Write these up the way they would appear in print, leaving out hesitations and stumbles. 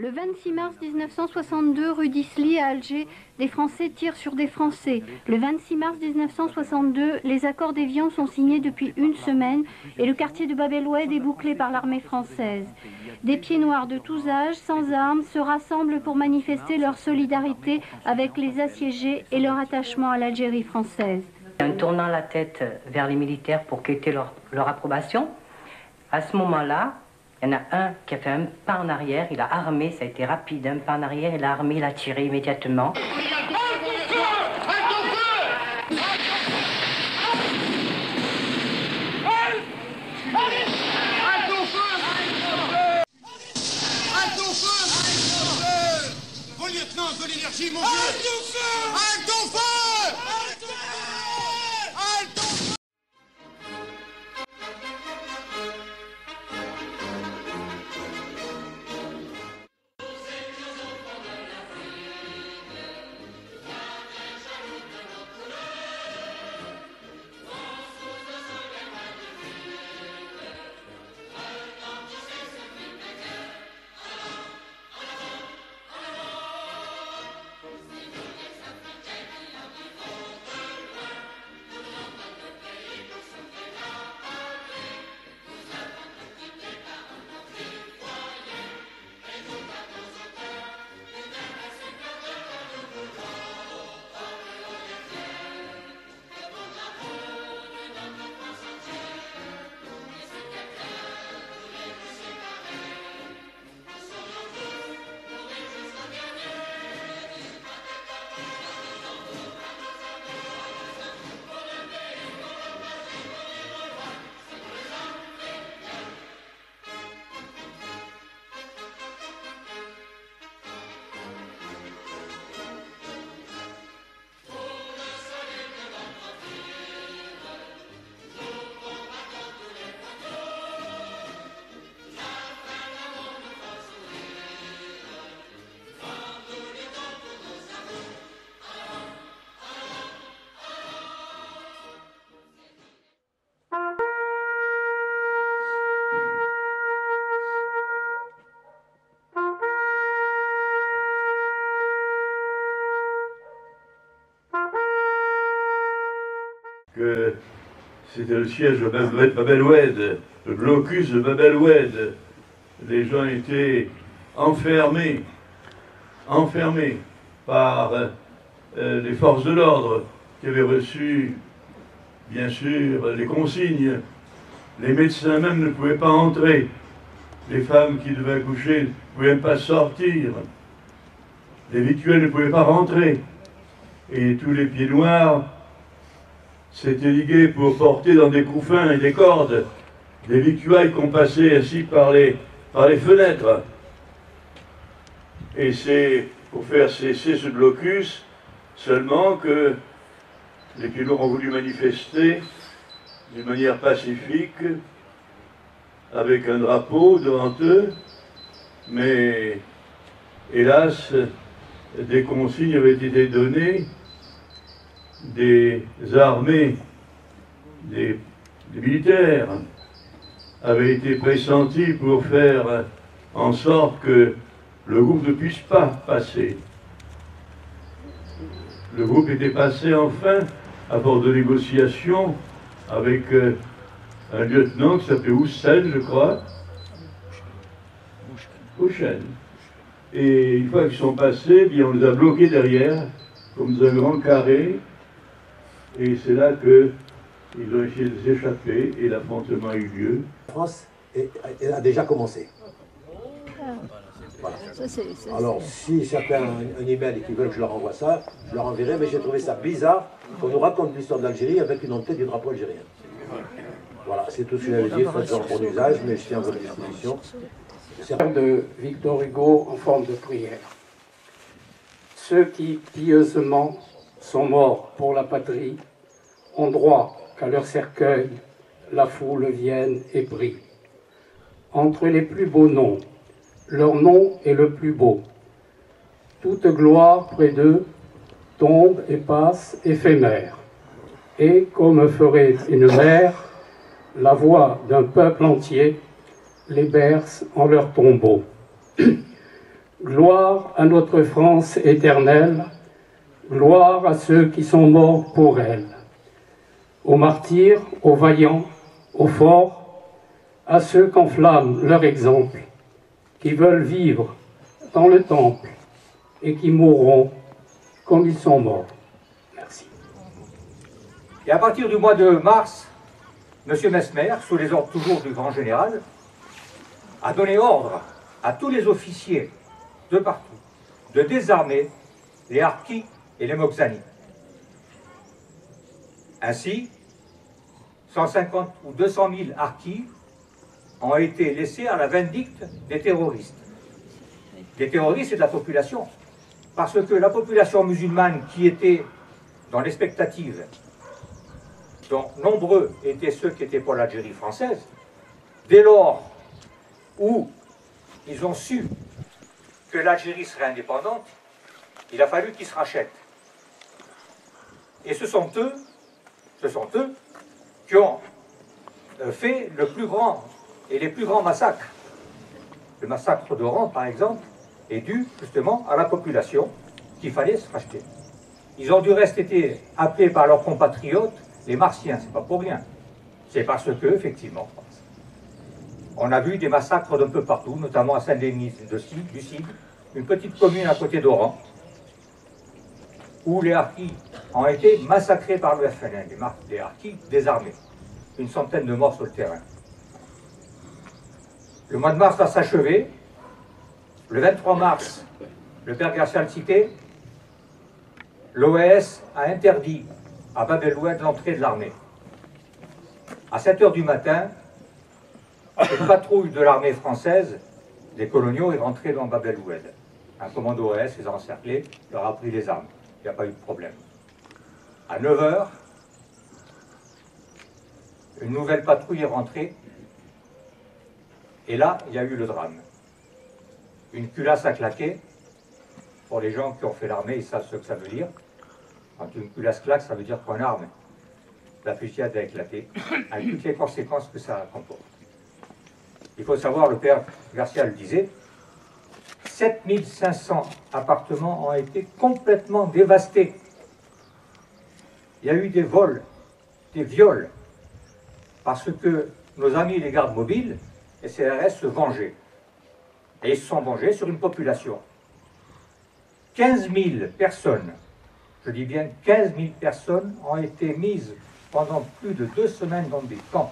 Le 26 mars 1962, rue d'Isly à Alger, des Français tirent sur des Français. Le 26 mars 1962, les accords d'Évian sont signés depuis une semaine et le quartier de Bab el-Oued est bouclé par l'armée française. Des pieds noirs de tous âges, sans armes, se rassemblent pour manifester leur solidarité avec les assiégés et leur attachement à l'Algérie française. En tournant la tête vers les militaires pour quêter leur approbation, à ce moment-là, il y en a un qui a fait un pas en arrière, il a armé, ça a été rapide, un pas en arrière, il a armé, il a tiré immédiatement. Mon lieutenant, un peu d'énergie, mon vieux! Halte au feu! Halte au feu! Que c'était le siège de Bab el-Oued, le blocus de Bab el-Oued. Les gens étaient enfermés par les forces de l'ordre qui avaient reçu, bien sûr, les consignes. Les médecins même ne pouvaient pas entrer. Les femmes qui devaient accoucher ne pouvaient même pas sortir. Les victuels ne pouvaient pas rentrer. Et tous les pieds noirs s'étaient ligués pour porter dans des couffins et des cordes des victuailles qu'on passait ainsi par les fenêtres. Et c'est pour faire cesser ce blocus seulement que les pieds noirs ont voulu manifester d'une manière pacifique, avec un drapeau devant eux, mais hélas, des consignes avaient été données, des armées, des militaires avaient été pressentis pour faire en sorte que le groupe ne puisse pas passer. Le groupe était passé enfin, à force de négociations, avec un lieutenant qui s'appelait Houssen, je crois. Houssen. Et une fois qu'ils sont passés, bien, on les a bloqués derrière, comme dans un grand carré. Et c'est là qu'ils ont essayé de s'échapper et l'affrontement a eu lieu. La France a déjà commencé. Voilà. Alors, si certains ont un email et qu'ils veulent que je leur envoie ça, je leur enverrai, mais j'ai trouvé ça bizarre qu'on nous raconte l'histoire d'Algérie avec une en-tête du drapeau algérien. Voilà, c'est tout ce que j'avais dit, faites-en bon usage, mais je tiens à votre disposition. De Victor Hugo en forme de prière. Ceux qui pieusement sont morts pour la patrie ont droit qu'à leur cercueil la foule vienne et prie. Entre les plus beaux noms, leur nom est le plus beau. Toute gloire près d'eux tombe et passe éphémère. Et comme ferait une mère, la voix d'un peuple entier les berce en leur tombeau. Gloire à notre France éternelle, gloire à ceux qui sont morts pour elle, aux martyrs, aux vaillants, aux forts, à ceux qu'enflamme leur exemple, qui veulent vivre dans le temple et qui mourront comme ils sont morts. Merci. Et à partir du mois de mars, M. Mesmer, sous les ordres toujours du grand général, a donné ordre à tous les officiers de partout de désarmer les harkis et les moghzani. Ainsi, 150 ou 200 000 harkis ont été laissés à la vindicte des terroristes. Des terroristes et de la population. Parce que la population musulmane qui était dans l'expectative, dont nombreux étaient ceux qui étaient pour l'Algérie française, dès lors où ils ont su que l'Algérie serait indépendante, il a fallu qu'ils se rachètent. Et ce sont eux qui ont fait le plus grand et les plus grands massacres. Le massacre d'Oran, par exemple, est dû justement à la population qu'il fallait se racheter. Ils ont du reste été appelés par leurs compatriotes les Martiens, c'est pas pour rien. C'est parce que, effectivement, on a vu des massacres d'un peu partout, notamment à Saint-Denis du Cid, une petite commune à côté d'Oran, où les harkis ont été massacrés par le FLN, les harkis désarmés. Une centaine de morts sur le terrain. Le mois de mars va s'achever. Le 23 mars, le père Garcia le citait, l'OAS a interdit à Bab el-Oued l'entrée de l'armée. À 7 h du matin, une patrouille de l'armée française, des coloniaux, est rentrée dans Bab el-Oued. Un commando OAS les a encerclés, leur a pris les armes. Il n'y a pas eu de problème. À 9 h, une nouvelle patrouille est rentrée. Et là, il y a eu le drame. Une culasse a claqué. Pour les gens qui ont fait l'armée, ils savent ce que ça veut dire. Quand une culasse claque, ça veut dire qu'en arme, la fusillade a éclaté, avec toutes les conséquences que ça comporte. Il faut savoir, le père Garcia le disait, 7500 appartements ont été complètement dévastés. Il y a eu des vols, des viols, parce que nos amis les gardes mobiles et CRS se vengeaient. Et ils se sont vengés sur une population. 15 000 personnes, je dis bien 15 000 personnes, ont été mises pendant plus de 2 semaines dans des camps.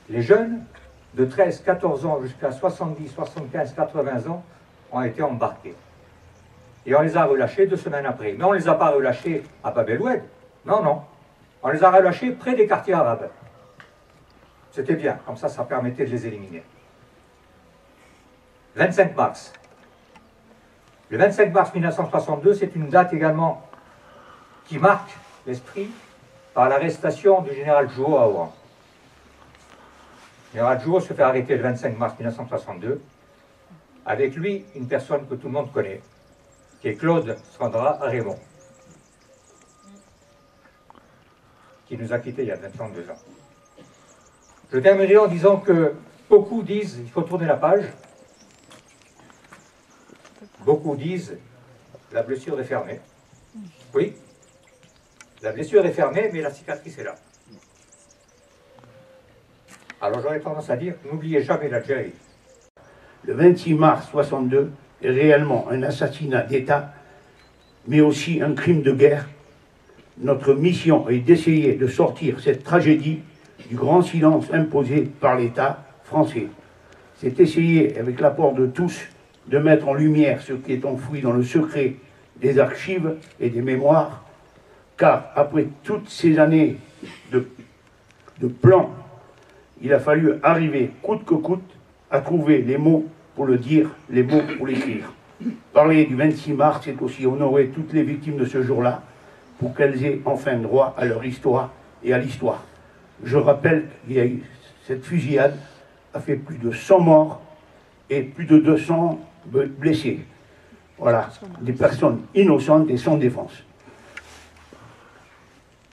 Les jeunes, de 13, 14 ans jusqu'à 70, 75, 80 ans, ont été embarqués. Et on les a relâchés 2 semaines après. Mais on ne les a pas relâchés à Bab el-Oued. Non, non. On les a relâchés près des quartiers arabes. C'était bien, comme ça permettait de les éliminer. 25 mars. Le 25 mars 1962, c'est une date également qui marque l'esprit par l'arrestation du général Jouot à Oran. Le général Jouot se fait arrêter le 25 mars 1962. Avec lui, une personne que tout le monde connaît, qui est Claude Sandra Raymond, qui nous a quittés il y a 22 ans. Je terminerai en disant que beaucoup disent qu'il faut tourner la page. Beaucoup disent la blessure est fermée. Oui, la blessure est fermée, mais la cicatrice est là. Alors j'aurais tendance à dire, n'oubliez jamais l'Algérie. Le 26 mars 62 est réellement un assassinat d'État, mais aussi un crime de guerre. Notre mission est d'essayer de sortir cette tragédie du grand silence imposé par l'État français. C'est essayer, avec l'apport de tous, de mettre en lumière ce qui est enfoui dans le secret des archives et des mémoires, car après toutes ces années de plans, il a fallu arriver, coûte que coûte, à trouver les mots pour le dire, les mots pour l'écrire. Parler du 26 mars, c'est aussi honorer toutes les victimes de ce jour-là, pour qu'elles aient enfin droit à leur histoire et à l'histoire. Je rappelle qu'il y a eu cette fusillade a fait plus de 100 morts et plus de 200 blessés. Voilà, des personnes innocentes et sans défense.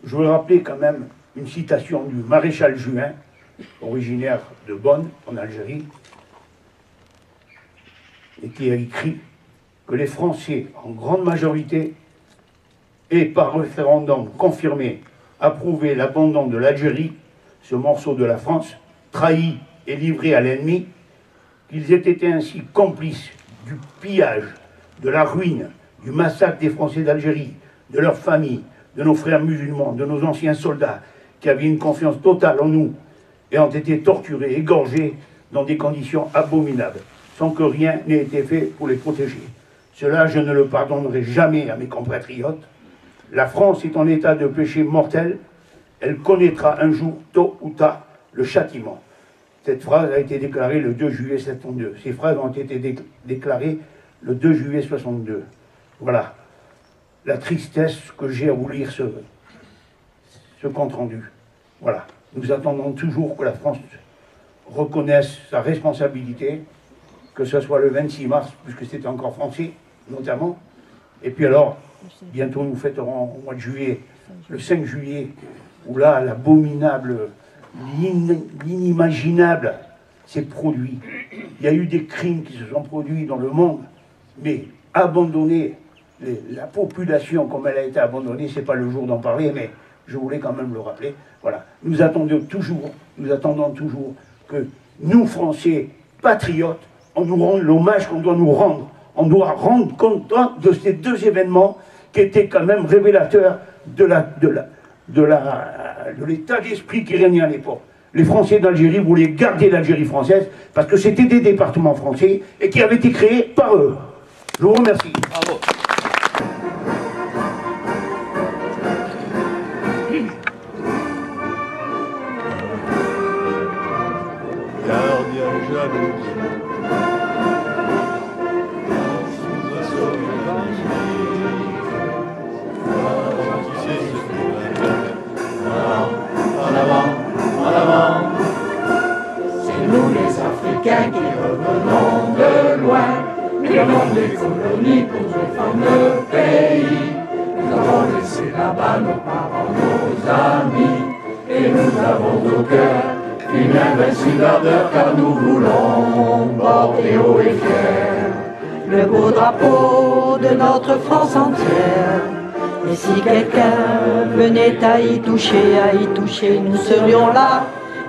Je veux rappeler quand même une citation du maréchal Juin, originaire de Bonn, en Algérie. et qui a écrit que les Français, en grande majorité, et par référendum confirmé, approuvé l'abandon de l'Algérie, ce morceau de la France, trahi et livré à l'ennemi, qu'ils aient été ainsi complices du pillage, de la ruine, du massacre des Français d'Algérie, de leurs familles, de nos frères musulmans, de nos anciens soldats, qui avaient une confiance totale en nous, et ont été torturés, égorgés dans des conditions abominables, sans que rien n'ait été fait pour les protéger. Cela, je ne le pardonnerai jamais à mes compatriotes. La France est en état de péché mortel. Elle connaîtra un jour, tôt ou tard, le châtiment. Cette phrase a été déclarée le 2 juillet 62. Ces phrases ont été déclarées le 2 juillet 62. Voilà la tristesse que j'ai à vous lire ce compte-rendu. Voilà. Nous attendons toujours que la France reconnaisse sa responsabilité, que ce soit le 26 mars, puisque c'était encore français, notamment. Et puis alors, bientôt nous fêterons au mois de juillet, le 5 juillet, où là, l'abominable, l'inimaginable s'est produit. Il y a eu des crimes qui se sont produits dans le monde, mais abandonner la population comme elle a été abandonnée, c'est pas le jour d'en parler, mais je voulais quand même le rappeler. Voilà. Nous attendons toujours que nous, Français, patriotes, on nous rende l'hommage qu'on doit nous rendre. On doit rendre compte de ces deux événements qui étaient quand même révélateurs de l'état d'esprit qui régnait à l'époque. Les Français d'Algérie voulaient garder l'Algérie française parce que c'était des départements français et qui avaient été créés par eux. Je vous remercie. Bravo. Gardien jaloux. Qui revenons de loin, nous avons des colonies pour défendre le pays. Nous avons laissé là-bas nos parents, nos amis, et nous avons au cœur une invincible ardeur, car nous voulons porter haut et fier le beau drapeau de notre France entière. Et si quelqu'un venait à y toucher, nous serions là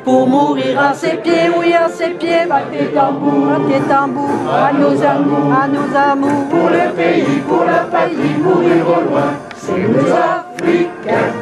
pour mourir à ses pieds, oui à ses pieds, battez tambour, à nos amours, pour le pays, pour la patrie, mourir au loin, c'est nous Africains.